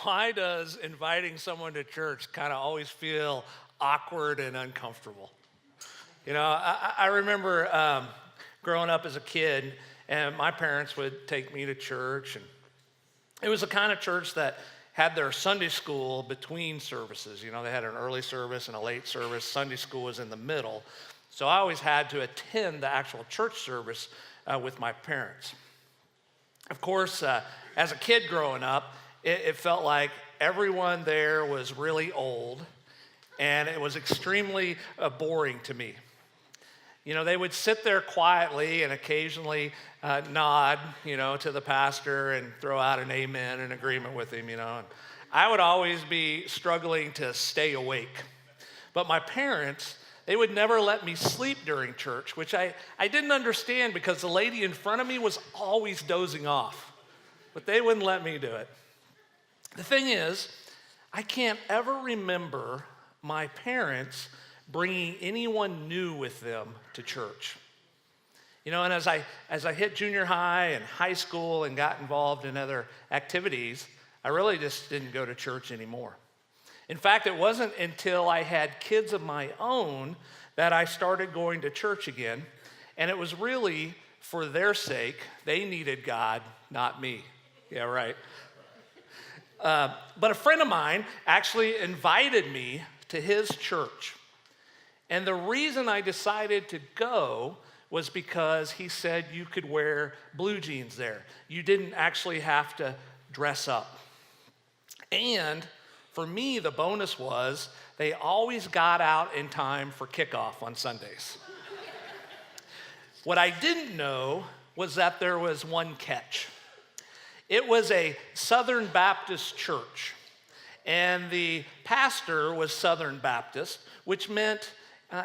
Why does inviting someone to church kind of always feel awkward and uncomfortable? I remember growing up as a kid, and my parents would take me to church, and it was the kind of church that had their Sunday school between services. They had an early service and a late service. Sunday school was in the middle. So I always had to attend the actual church service with my parents. Of course, as a kid growing up, it felt like everyone there was really old, and it was extremely boring to me. They would sit there quietly and occasionally nod, to the pastor and throw out an amen in agreement with him, And I would always be struggling to stay awake. But my parents, they would never let me sleep during church, which I didn't understand because the lady in front of me was always dozing off. But they wouldn't let me do it. The thing is, I can't ever remember my parents bringing anyone new with them to church. And as I hit junior high and high school and got involved in other activities, I really just didn't go to church anymore. In fact, it wasn't until I had kids of my own that I started going to church again, and it was really for their sake. They needed God, not me. Yeah, right. But a friend of mine actually invited me to his church. And the reason I decided to go was because he said you could wear blue jeans there. You didn't actually have to dress up. And for me, the bonus was they always got out in time for kickoff on Sundays. What I didn't know was that there was one catch. It was a Southern Baptist church, and the pastor was Southern Baptist, which meant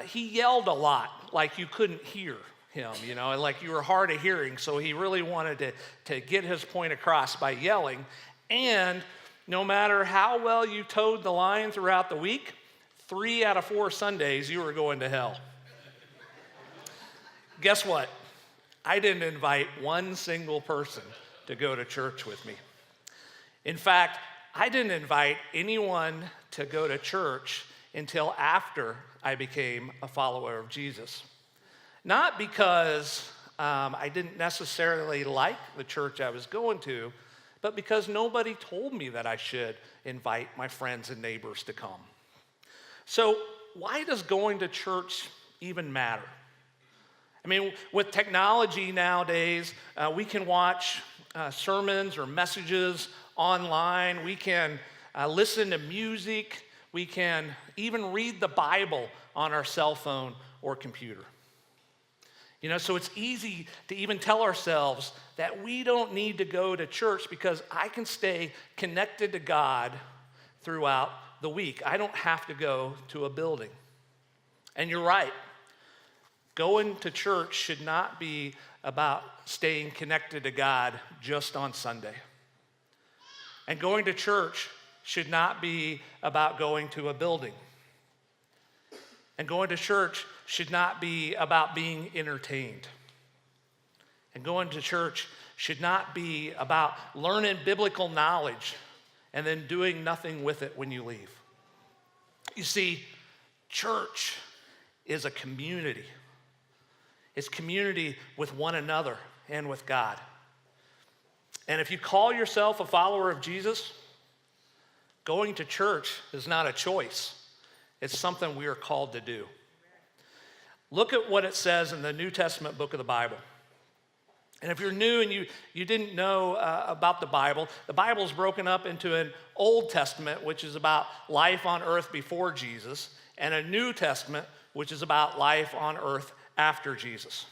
he yelled a lot, like you couldn't hear him, like you were hard of hearing, so he really wanted to get his point across by yelling. And no matter how well you towed the line throughout the week, 3 out of 4 Sundays you were going to hell. Guess what? I didn't invite one single person to go to church with me. In fact, I didn't invite anyone to go to church until after I became a follower of Jesus. Not because I didn't necessarily like the church I was going to, but because nobody told me that I should invite my friends and neighbors to come. So why does going to church even matter? I mean, with technology nowadays, we can watch sermons or messages online. We can listen to music. We can even read the Bible on our cell phone or computer. So it's easy to even tell ourselves that we don't need to go to church because I can stay connected to God throughout the week. I don't have to go to a building. And you're right. Going to church should not be about staying connected to God just on Sunday. And going to church should not be about going to a building. And going to church should not be about being entertained. And going to church should not be about learning biblical knowledge and then doing nothing with it when you leave. You see, church is a community. It's community with one another and with God. And if you call yourself a follower of Jesus, going to church is not a choice. It's something we are called to do. Look at what it says in the New Testament book of the Bible. And if you're new and you didn't know about the Bible is broken up into an Old Testament, which is about life on earth before Jesus, and a New Testament, which is about life on earth after Jesus.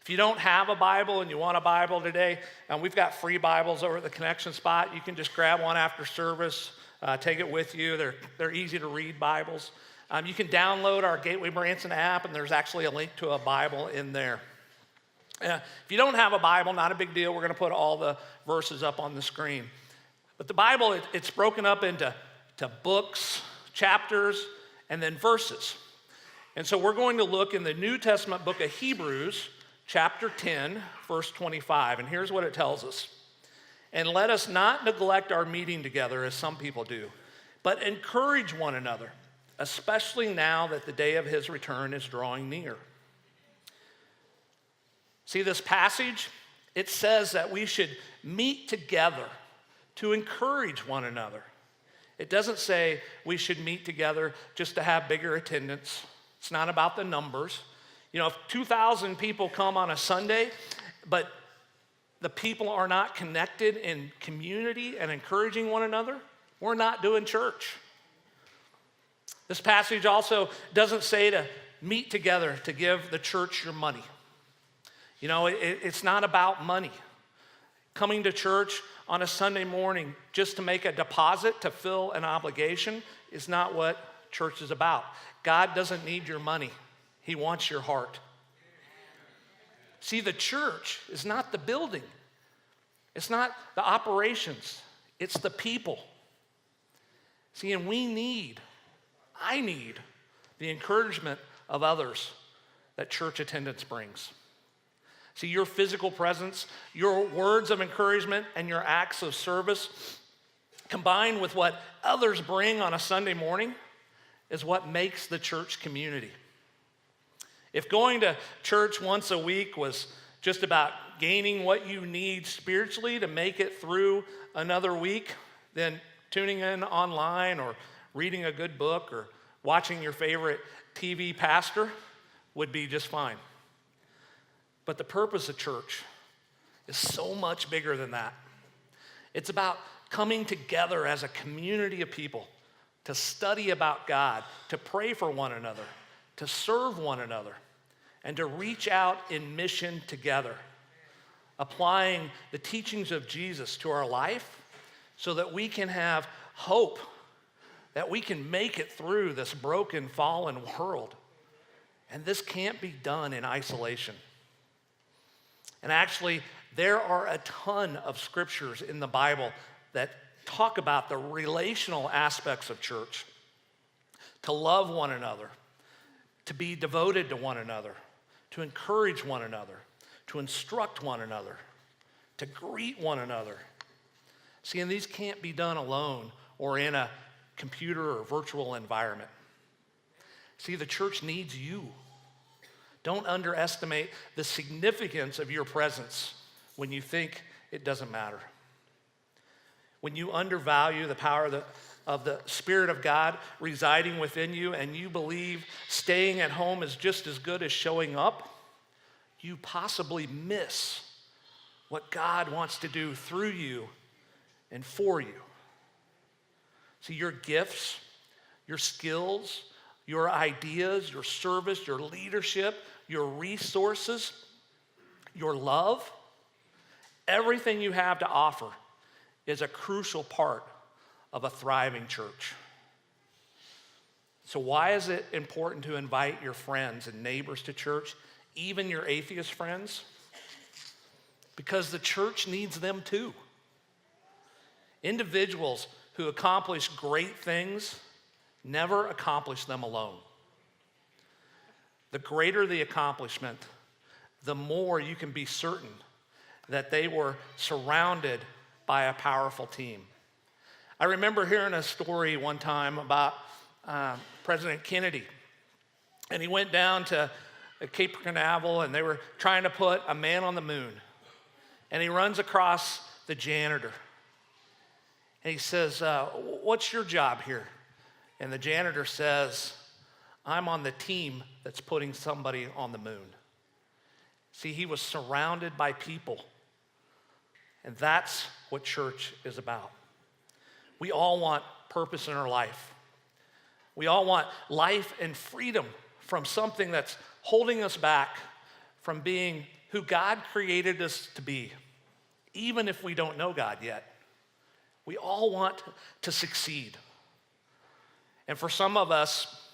If you don't have a Bible and you want a Bible today, we've got free Bibles over at the Connection Spot. You can just grab one after service, take it with you. They're easy to read Bibles. You can download our Gateway Branson app, and there's actually a link to a Bible in there. If you don't have a Bible, not a big deal. We're going to put all the verses up on the screen. But the Bible, it's broken up into books, chapters, and then verses. And so we're going to look in the New Testament book of Hebrews, chapter 10, verse 25. And here's what it tells us. And let us not neglect our meeting together as some people do, but encourage one another, especially now that the day of his return is drawing near. See, this passage, it says that we should meet together to encourage one another. It doesn't say we should meet together just to have bigger attendance. It's not about the numbers. You know, if 2,000 people come on a Sunday, but the people are not connected in community and encouraging one another, we're not doing church. This passage also doesn't say to meet together to give the church your money. You know, it's not about money. Coming to church on a Sunday morning just to make a deposit to fill an obligation is not what church is about. God doesn't need your money. He wants your heart. See, the church is not the building. It's not the operations. It's the people. See, and I need the encouragement of others that church attendance brings. See, your physical presence, your words of encouragement, and your acts of service, combined with what others bring on a Sunday morning, is what makes the church community. If going to church once a week was just about gaining what you need spiritually to make it through another week, then tuning in online or reading a good book or watching your favorite TV pastor would be just fine. But the purpose of church is so much bigger than that. It's about coming together as a community of people to study about God, to pray for one another, to serve one another, and to reach out in mission together, applying the teachings of Jesus to our life so that we can have hope, that we can make it through this broken, fallen world. And this can't be done in isolation. And actually, there are a ton of scriptures in the Bible that talk about the relational aspects of church, to love one another, to be devoted to one another, to encourage one another, to instruct one another, to greet one another. See, and these can't be done alone or in a computer or virtual environment. See, the church needs you. Don't underestimate the significance of your presence when you think it doesn't matter. When you undervalue the power of the Spirit of God residing within you and you believe staying at home is just as good as showing up, you possibly miss what God wants to do through you and for you. See, your gifts, your skills, your ideas, your service, your leadership, your resources, your love, everything you have to offer is a crucial part of a thriving church. So why is it important to invite your friends and neighbors to church, even your atheist friends? Because the church needs them too. Individuals who accomplish great things never accomplish them alone. The greater the accomplishment, the more you can be certain that they were surrounded by a powerful team. I remember hearing a story one time about President Kennedy, and he went down to Cape Canaveral, and they were trying to put a man on the moon, and he runs across the janitor, and he says, "What's your job here?" And the janitor says, "I'm on the team that's putting somebody on the moon." See, he was surrounded by people. And that's what church is about. We all want purpose in our life. We all want life and freedom from something that's holding us back from being who God created us to be, even if we don't know God yet. We all want to succeed. And for some of us,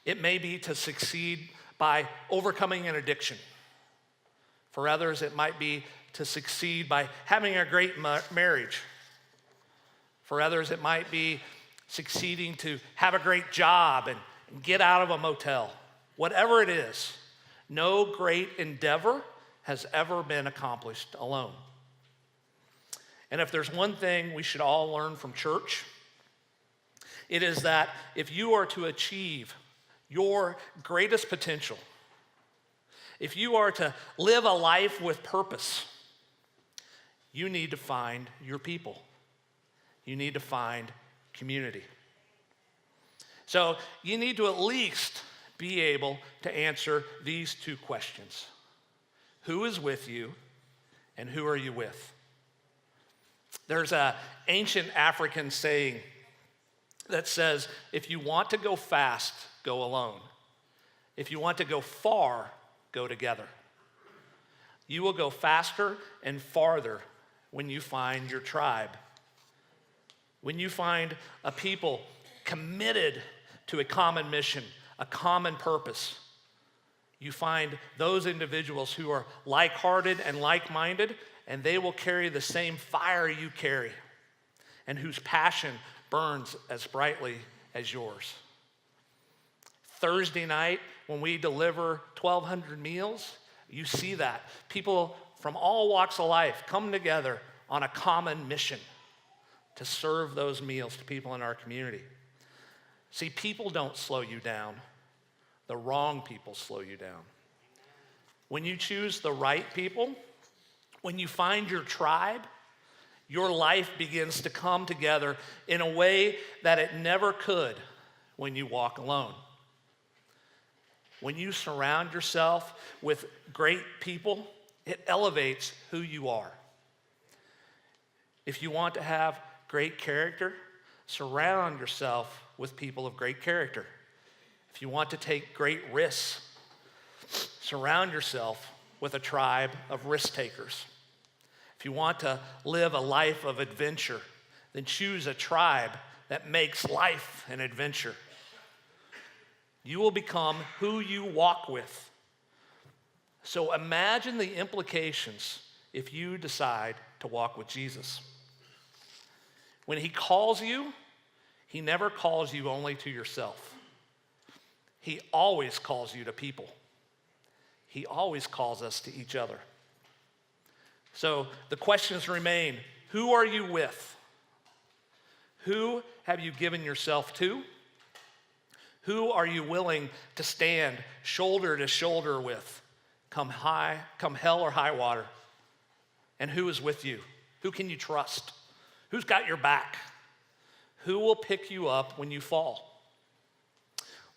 it may be to succeed by overcoming an addiction. For others, it might be to succeed by having a great marriage. For others, it might be succeeding to have a great job and get out of a motel. Whatever it is, no great endeavor has ever been accomplished alone. And if there's one thing we should all learn from church, it is that if you are to achieve your greatest potential, if you are to live a life with purpose, you need to find your people. You need to find community. So you need to at least be able to answer these two questions. Who is with you, and who are you with? There's an ancient African saying that says, if you want to go fast, go alone. If you want to go far, go together. You will go faster and farther when you find your tribe. When you find a people committed to a common mission, a common purpose, you find those individuals who are like-hearted and like-minded, and they will carry the same fire you carry, and whose passion burns as brightly as yours. Thursday night, when we deliver 1,200 meals, you see that. People from all walks of life come together on a common mission to serve those meals to people in our community. See, people don't slow you down. The wrong people slow you down. When you choose the right people, when you find your tribe, your life begins to come together in a way that it never could when you walk alone. When you surround yourself with great people, it elevates who you are. If you want to have great character, surround yourself with people of great character. If you want to take great risks, surround yourself with a tribe of risk takers. If you want to live a life of adventure, then choose a tribe that makes life an adventure. You will become who you walk with. So imagine the implications if you decide to walk with Jesus. When he calls you, he never calls you only to yourself. He always calls you to people. He always calls us to each other. So the questions remain, who are you with? Who have you given yourself to? Who are you willing to stand shoulder to shoulder with, come hell or high water? And who is with you? Who can you trust? Who's got your back? Who will pick you up when you fall?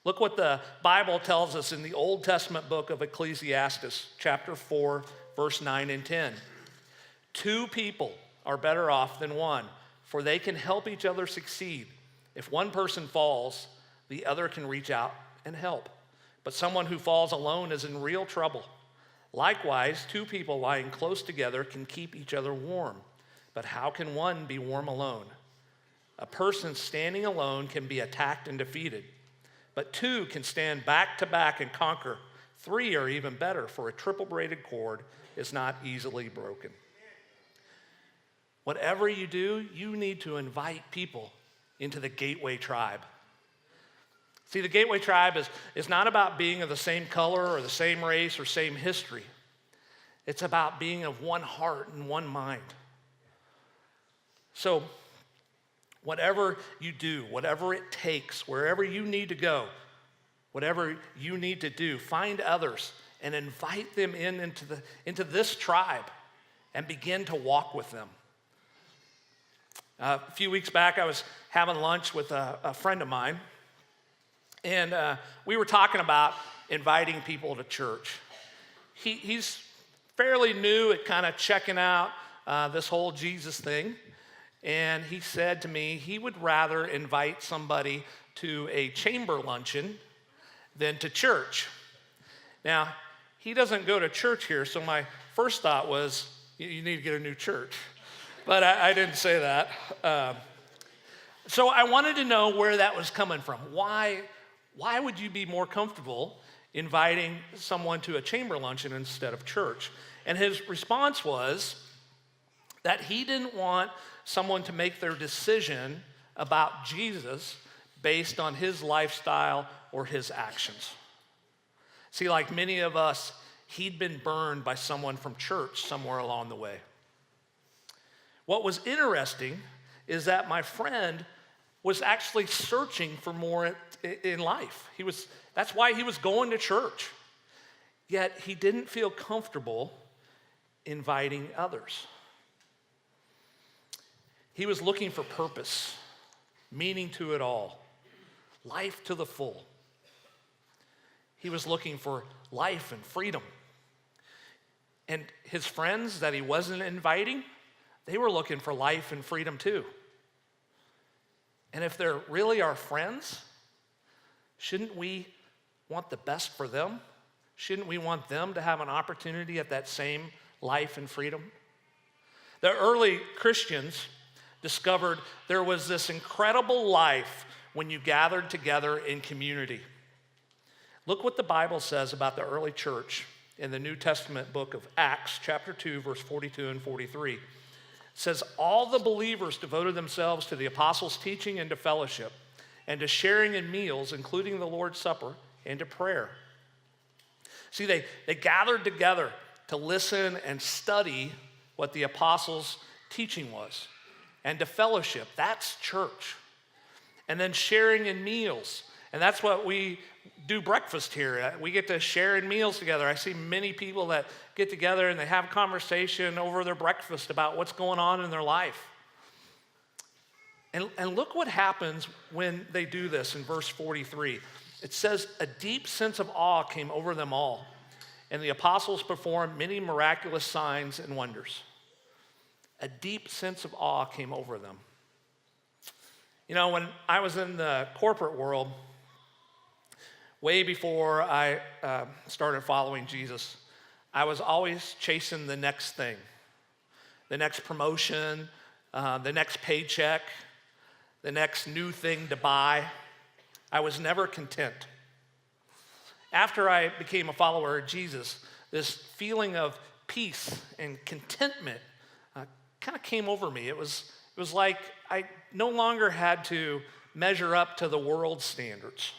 Look what the Bible tells us in the Old Testament book of Ecclesiastes, chapter 4, verse 9 and 10. 2 people are better off than one, for they can help each other succeed. If one person falls, the other can reach out and help. But someone who falls alone is in real trouble. Likewise, 2 people lying close together can keep each other warm. But how can one be warm alone? A person standing alone can be attacked and defeated. But 2 can stand back to back and conquer. 3 are even better, for a triple braided cord is not easily broken. Whatever you do, you need to invite people into the Gateway Tribe. See, the Gateway Tribe is not about being of the same color or the same race or same history. It's about being of one heart and one mind. So, whatever you do, whatever it takes, wherever you need to go, whatever you need to do, find others and invite them into this tribe and begin to walk with them. A few weeks back, I was having lunch with a friend of mine, and we were talking about inviting people to church. He's fairly new at kind of checking out this whole Jesus thing. And he said to me he would rather invite somebody to a chamber luncheon than to church. Now, he doesn't go to church here, so my first thought was, you need to get a new church. But I didn't say that. So I wanted to know where that was coming from. Why would you be more comfortable inviting someone to a chamber luncheon instead of church? And his response was that he didn't want someone to make their decision about Jesus based on his lifestyle or his actions. See, like many of us, he'd been burned by someone from church somewhere along the way. What was interesting is that my friend was actually searching for more in life. That's why he was going to church. Yet he didn't feel comfortable inviting others. He was looking for purpose, meaning to it all, life to the full. He was looking for life and freedom. And his friends that he wasn't inviting, they were looking for life and freedom too. And if they're really our friends, shouldn't we want the best for them? Shouldn't we want them to have an opportunity at that same life and freedom? The early Christians discovered there was this incredible life when you gathered together in community. Look what the Bible says about the early church in the New Testament book of Acts, chapter 2, verse 42 and 43. It says, all the believers devoted themselves to the apostles' teaching and to fellowship, and to sharing in meals, including the Lord's Supper, and to prayer. See, they gathered together to listen and study what the apostles' teaching was, and to fellowship. That's church. And then sharing in meals. And that's what we do breakfast here. We get to share in meals together. I see many people that get together and they have conversation over their breakfast about what's going on in their life. And look what happens when they do this in verse 43. It says, a deep sense of awe came over them all, and the apostles performed many miraculous signs and wonders. A deep sense of awe came over them. You know, when I was in the corporate world, way before I started following Jesus, I was always chasing the next thing, the next promotion, the next paycheck, the next new thing to buy. I was never content. After I became a follower of Jesus, this feeling of peace and contentment kind of came over me. It was like I no longer had to measure up to the world's standards.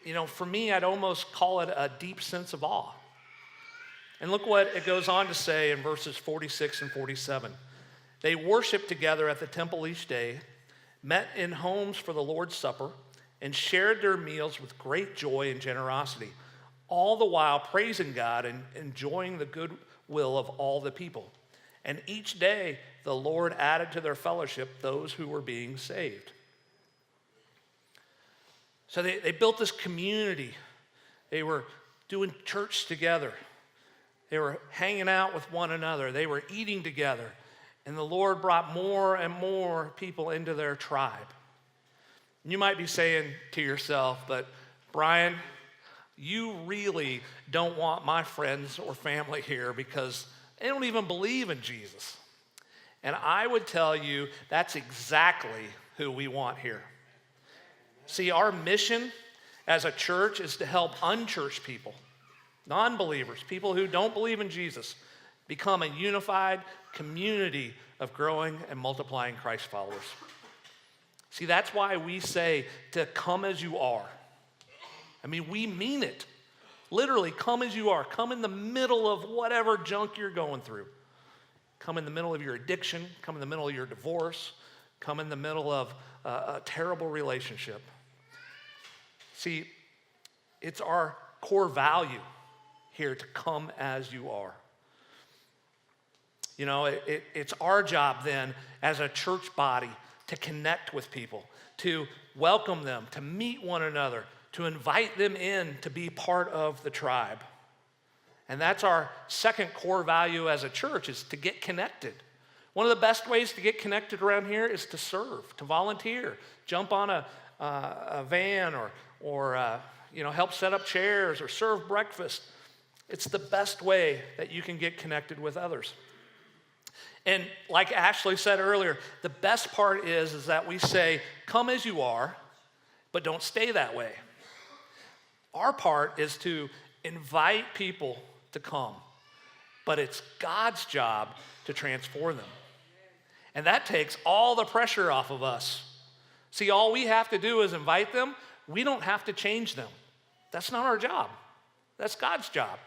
You know, for me, I'd almost call it a deep sense of awe. And look what it goes on to say in verses 46 and 47. They worshiped together at the temple each day, met in homes for the Lord's Supper, and shared their meals with great joy and generosity, all the while praising God and enjoying the good will of all the people. And each day the Lord added to their fellowship those who were being saved. So they built this community. They were doing church together. They were hanging out with one another. They were eating together. And the Lord brought more and more people into their tribe. You might be saying to yourself, but Brian, you really don't want my friends or family here because they don't even believe in Jesus. And I would tell you that's exactly who we want here. See, our mission as a church is to help unchurched people, non-believers, people who don't believe in Jesus, become a unified community of growing and multiplying Christ followers. See, that's why we say to come as you are. I mean, we mean it. Literally, come as you are. Come in the middle of whatever junk you're going through. Come in the middle of your addiction. Come in the middle of your divorce. Come in the middle of a terrible relationship. See, it's our core value here to come as you are. You know, it's our job then as a church body to connect with people, to welcome them, to meet one another, to invite them in to be part of the tribe. And that's our second core value as a church, is to get connected. One of the best ways to get connected around here is to serve, to volunteer, jump on a van or help set up chairs or serve breakfast. It's the best way that you can get connected with others. And like Ashley said earlier, the best part is that we say, come as you are, but don't stay that way. Our part is to invite people to come, but it's God's job to transform them. And that takes all the pressure off of us. See, all we have to do is invite them. We don't have to change them. That's not our job. That's God's job.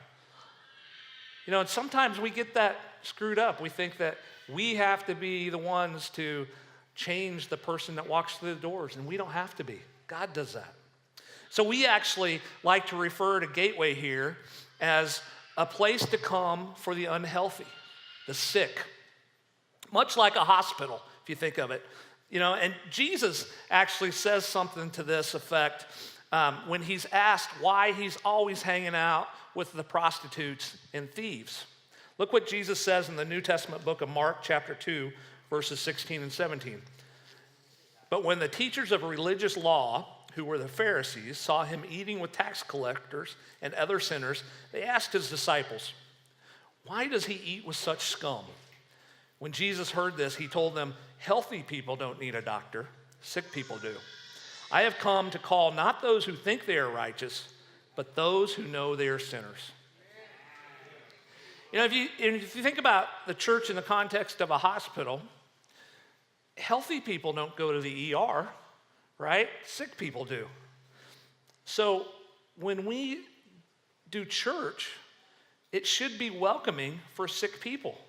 You know, and sometimes we get that screwed up. We think that we have to be the ones to change the person that walks through the doors, and we don't have to be. God does that. So we actually like to refer to Gateway here as a place to come for the unhealthy, the sick, much like a hospital, if you think of it. And Jesus actually says something to this effect when he's asked why he's always hanging out with the prostitutes and thieves. Look what Jesus says in the New Testament book of Mark, chapter 2, verses 16 and 17. But when the teachers of religious law, who were the Pharisees, saw him eating with tax collectors and other sinners, they asked his disciples, "Why does he eat with such scum?" When Jesus heard this, he told them, "Healthy people don't need a doctor, sick people do. I have come to call not those who think they are righteous, but those who know they are sinners." If you think about the church in the context of a hospital, healthy people don't go to the ER, right? Sick people do. So when we do church, it should be welcoming for sick people.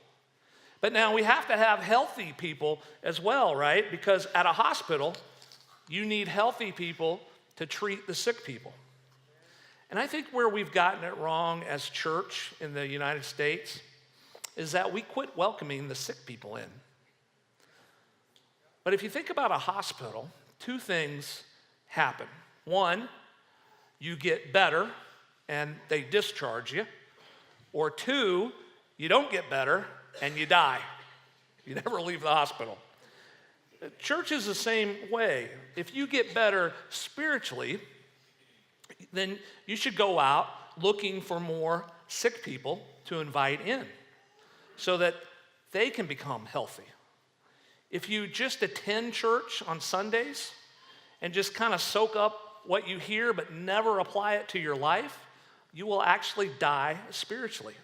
But now we have to have healthy people as well, right? Because at a hospital, you need healthy people to treat the sick people. And I think where we've gotten it wrong as church in the United States is that we quit welcoming the sick people in. But if you think about a hospital, two things happen. One, you get better and they discharge you. Or two, you don't get better and you die. You never leave the hospital. Church is the same way. If you get better spiritually, then you should go out looking for more sick people to invite in so that they can become healthy. If you just attend church on Sundays and just kind of soak up what you hear but never apply it to your life, you will actually die spiritually.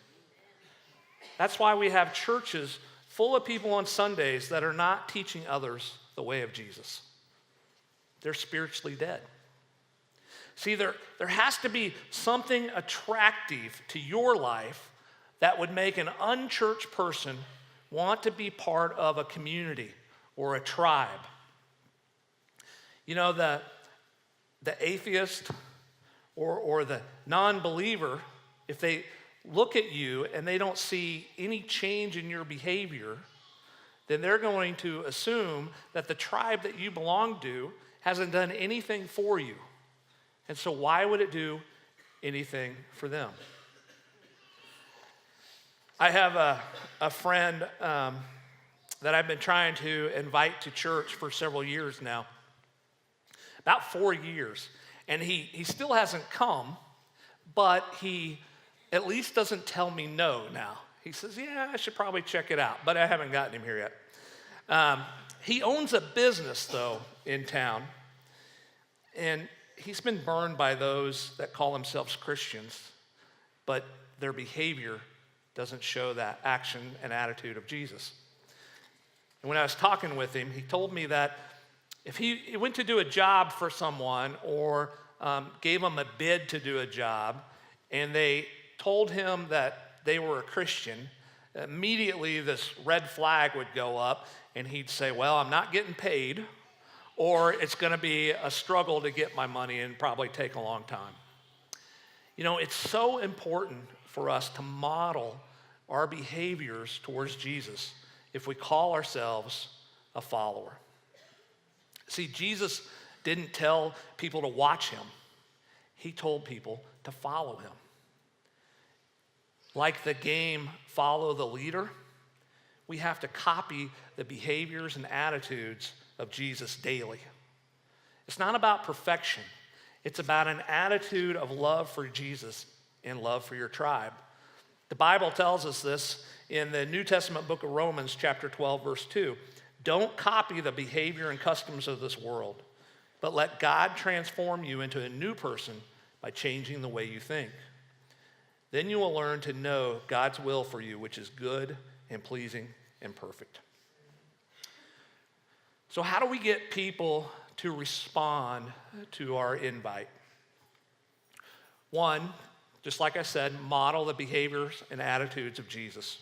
That's why we have churches full of people on Sundays that are not teaching others the way of Jesus. They're spiritually dead. See, there has to be something attractive to your life that would make an unchurched person want to be part of a community or a tribe. The atheist or the non-believer, if they look at you and they don't see any change in your behavior, then they're going to assume that the tribe that you belong to hasn't done anything for you. And so why would it do anything for them? I have a friend that I've been trying to invite to church for several years now, about 4 years. And he still hasn't come, but he at least doesn't tell me no now. He says, yeah, I should probably check it out, but I haven't gotten him here yet. He owns a business, though, in town, and he's been burned by those that call themselves Christians, but their behavior doesn't show that action and attitude of Jesus. And when I was talking with him, he told me that if he went to do a job for someone or gave them a bid to do a job, and they told him that they were a Christian, immediately this red flag would go up, and he'd say, well, I'm not getting paid, or it's going to be a struggle to get my money and probably take a long time. It's so important for us to model our behaviors towards Jesus if we call ourselves a follower. See, Jesus didn't tell people to watch him. He told people to follow him. Like the game Follow the Leader, we have to copy the behaviors and attitudes of Jesus daily. It's not about perfection. It's about an attitude of love for Jesus and love for your tribe. The Bible tells us this in the New Testament book of Romans, chapter 12, verse 2. Don't copy the behavior and customs of this world, but let God transform you into a new person by changing the way you think. Then you will learn to know God's will for you, which is good and pleasing and perfect. So how do we get people to respond to our invite? One, just like I said, model the behaviors and attitudes of Jesus.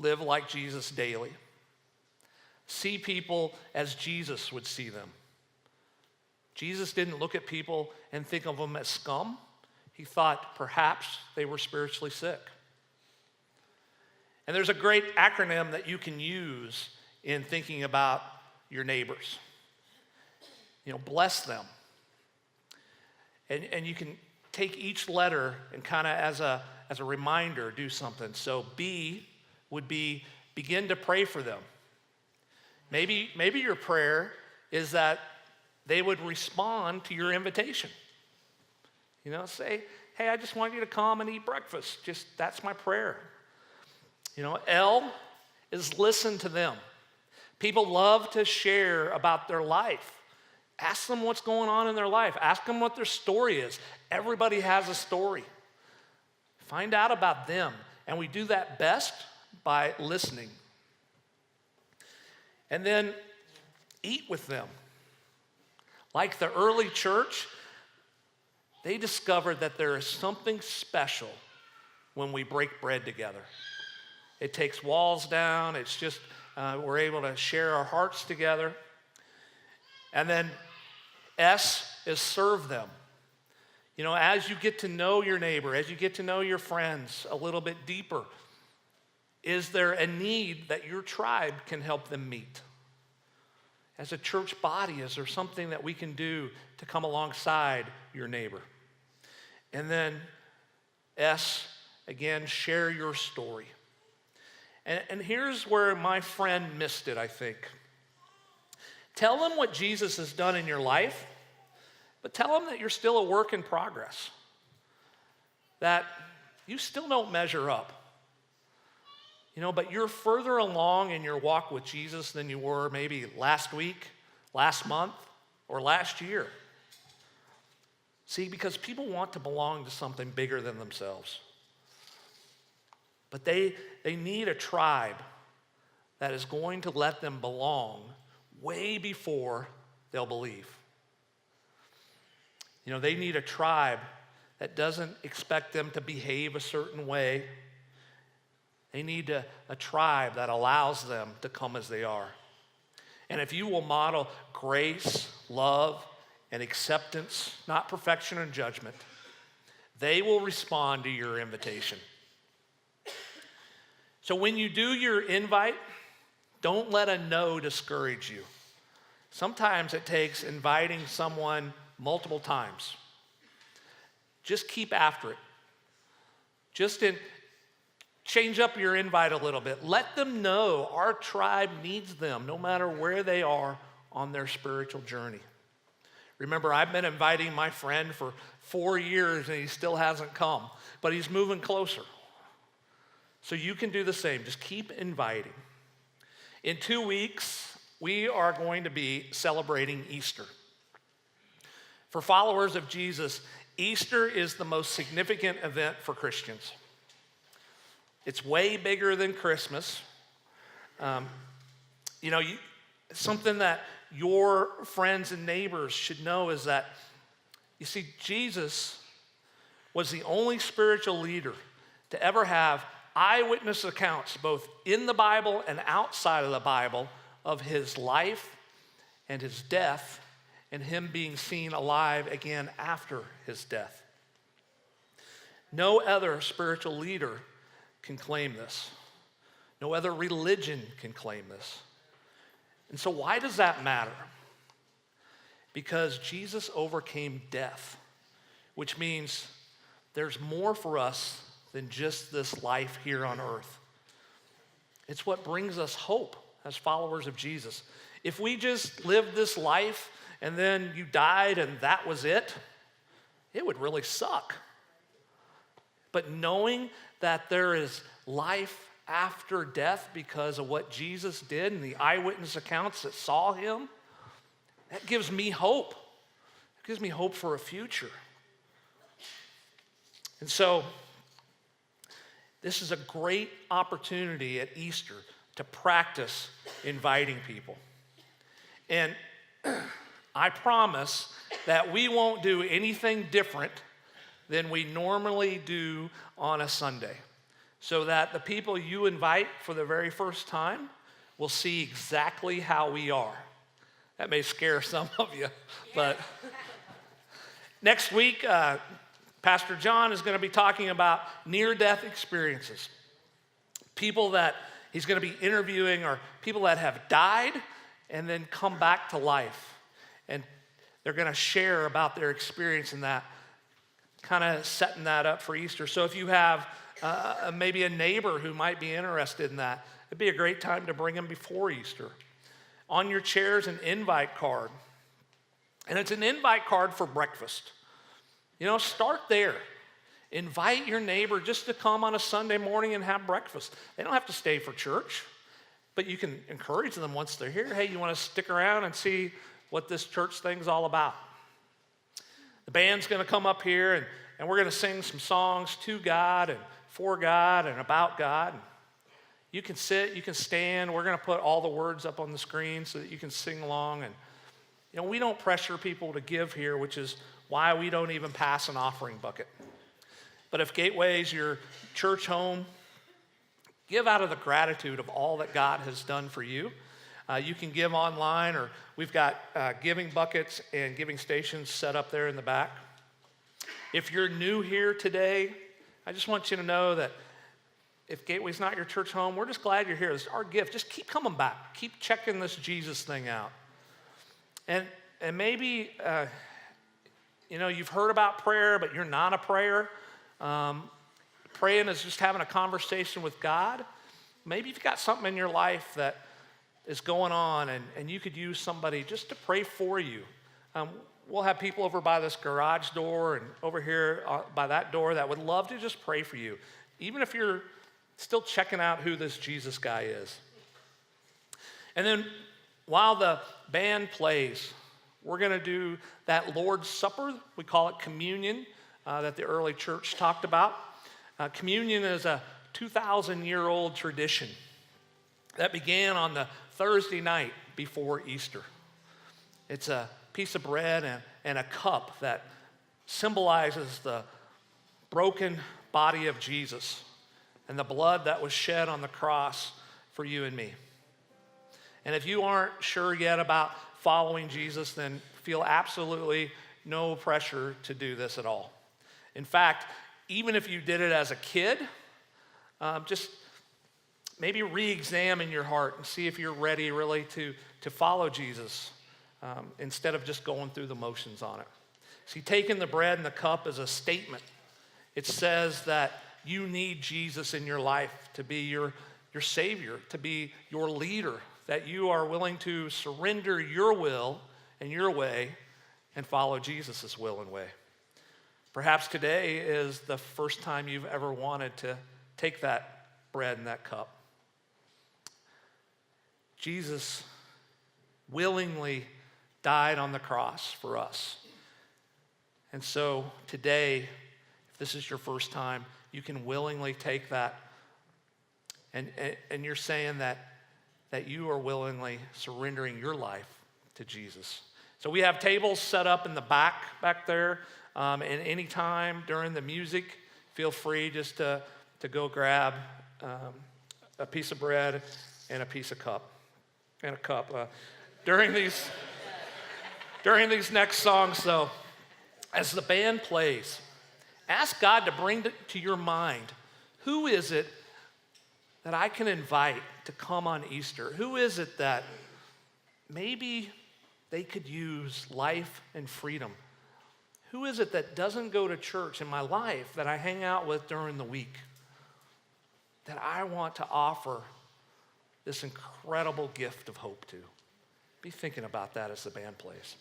live like Jesus daily. See people as Jesus would see them. Jesus didn't look at people and think of them as scum. He thought perhaps they were spiritually sick. And there's a great acronym that you can use in thinking about your neighbors. Bless them. And you can take each letter and kind of as a reminder, do something. So B would be begin to pray for them. Maybe your prayer is that they would respond to your invitation. Say, hey, I just want you to come and eat breakfast. That's my prayer. L is listen to them. People love to share about their life. Ask them what's going on in their life. Ask them what their story is. Everybody has a story. Find out about them. And we do that best by listening. And then eat with them. Like the early church, they discovered that there is something special when we break bread together. It takes walls down. It's just, we're able to share our hearts together. And then S is serve them. As you get to know your neighbor, as you get to know your friends a little bit deeper, is there a need that your tribe can help them meet? As a church body, is there something that we can do to come alongside your neighbor? And then S, again, share your story. And here's where my friend missed it, I think. Tell them what Jesus has done in your life, but tell them that you're still a work in progress, that you still don't measure up. But you're further along in your walk with Jesus than you were maybe last week, last month, or last year. See, because people want to belong to something bigger than themselves. But they need a tribe that is going to let them belong way before they'll believe. They need a tribe that doesn't expect them to behave a certain way. They need a tribe that allows them to come as they are. And if you will model grace, love, and acceptance, not perfection and judgment, they will respond to your invitation. So when you do your invite, don't let a no discourage you. Sometimes it takes inviting someone multiple times. Just keep after it. Change up your invite a little bit. Let them know our tribe needs them no matter where they are on their spiritual journey. Remember, I've been inviting my friend for 4 years and he still hasn't come, but he's moving closer. So you can do the same. Just keep inviting. In 2 weeks, we are going to be celebrating Easter. For followers of Jesus, Easter is the most significant event for Christians. It's way bigger than Christmas. Something that your friends and neighbors should know is that, you see, Jesus was the only spiritual leader to ever have eyewitness accounts, both in the Bible and outside of the Bible, of his life and his death, and him being seen alive again after his death. No other spiritual leader can claim this. No other religion can claim this. And so why does that matter? Because Jesus overcame death, which means there's more for us than just this life here on earth. It's what brings us hope as followers of Jesus. If we just lived this life and then you died and that was it would really suck. But knowing that there is life after death because of what Jesus did and the eyewitness accounts that saw him, that gives me hope. It gives me hope for a future. And so, this is a great opportunity at Easter to practice inviting people. And I promise that we won't do anything different than we normally do on a Sunday. so that the people you invite for the very first time will see exactly how we are. That may scare some of you, but next week, Pastor John is going to be talking about near-death experiences. People that he's going to be interviewing are people that have died and then come back to life. And they're going to share about their experience in that, kind of setting that up for Easter. So if you have maybe a neighbor who might be interested in that, it'd be a great time to bring them before Easter. On your chairs, an invite card. And it's an invite card for breakfast. Start there. Invite your neighbor just to come on a Sunday morning and have breakfast. They don't have to stay for church, but you can encourage them once they're here. Hey, you want to stick around and see what this church thing's all about? The band's going to come up here, and we're going to sing some songs to God and for God and about God. You can sit, you can stand. We're going to put all the words up on the screen so that you can sing along. And we don't pressure people to give here, which is why we don't even pass an offering bucket. But if Gateway's your church home, give out of the gratitude of all that God has done for you. You can give online, or we've got giving buckets and giving stations set up there in the back. If you're new here today, I just want you to know that if Gateway's not your church home, we're just glad you're here. This is our gift. Just keep coming back. Keep checking this Jesus thing out. And maybe, you've heard about prayer, but you're not a prayer. Praying is just having a conversation with God. Maybe you've got something in your life that is going on, and you could use somebody just to pray for you. We'll have people over by this garage door and over here by that door that would love to just pray for you, even if you're still checking out who this Jesus guy is. And then while the band plays, we're going to do that Lord's Supper. We call it communion, that the early church talked about. Communion is a 2,000-year-old tradition that began on the Thursday night before Easter. It's a piece of bread and a cup that symbolizes the broken body of Jesus and the blood that was shed on the cross for you and me. And if you aren't sure yet about following Jesus, then feel absolutely no pressure to do this at all. In fact, even if you did it as a kid, just maybe re-examine your heart and see if you're ready really to follow Jesus instead of just going through the motions on it. See, taking the bread and the cup is a statement. It says that you need Jesus in your life to be your Savior, to be your leader, that you are willing to surrender your will and your way and follow Jesus' will and way. Perhaps today is the first time you've ever wanted to take that bread and that cup. Jesus willingly died on the cross for us. And so today, if this is your first time, you can willingly take that. And you're saying that you are willingly surrendering your life to Jesus. So we have tables set up in the back there. And any time during the music, feel free just to go grab a piece of bread and a piece of cup. And a cup. During these next songs, though, as the band plays, ask God to bring to your mind, who is it that I can invite to come on Easter? Who is it that maybe they could use life and freedom? Who is it that doesn't go to church in my life that I hang out with during the week that I want to offer this incredible gift of hope to? Be thinking about that as the band plays.